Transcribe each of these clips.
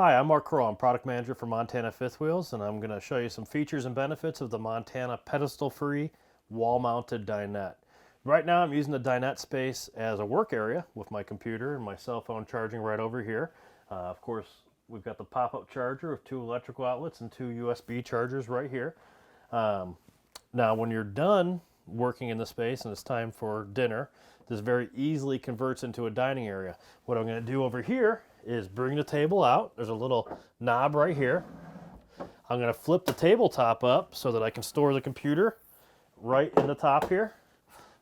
Hi, I'm Mark Crow. I'm product manager for Montana Fifth Wheels, and I'm going to show you some features and benefits of the Montana pedestal-free wall-mounted dinette. Right now I'm using the dinette space as a work area with my computer and my cell phone charging right over here. Of course, we've got the pop-up charger with 2 electrical outlets and 2 USB chargers right here. Now when you're done working in the space and it's time for dinner, this very easily converts into a dining area. What I'm going to do over here is bring the table out. There's a little knob right here. I'm going to flip the tabletop up so that I can store the computer right in the top here.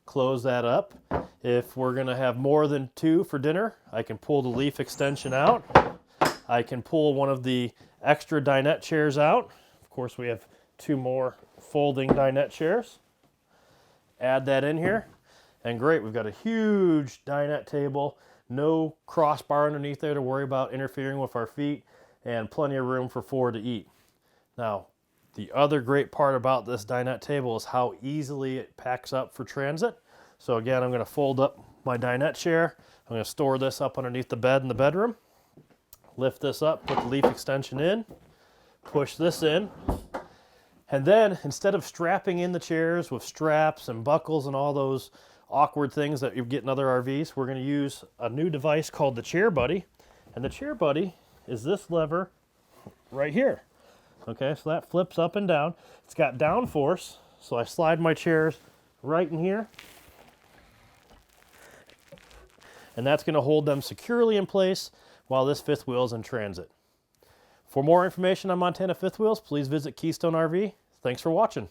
Close that up. If we're going to have more than 2 for dinner, I can pull the leaf extension out. I can pull one of the extra dinette chairs out. Of course, we have 2 more folding dinette chairs. Add that in here. And great, we've got a huge dinette table, no crossbar underneath there to worry about interfering with our feet, and plenty of room for 4 to eat. Now, the other great part about this dinette table is how easily it packs up for transit. So again, I'm going to fold up my dinette chair. I'm going to store this up underneath the bed in the bedroom. Lift this up, put the leaf extension in, push this in. And then, instead of strapping in the chairs with straps and buckles and all those awkward things that you get in other RVs, we're going to use a new device called the Chair Buddy. And the Chair Buddy is this lever right here. Okay, so that flips up and down. It's got downforce, so I slide my chairs right in here. And that's going to hold them securely in place while this fifth wheel is in transit. For more information on Montana Fifth Wheels, please visit Keystone RV. Thanks for watching.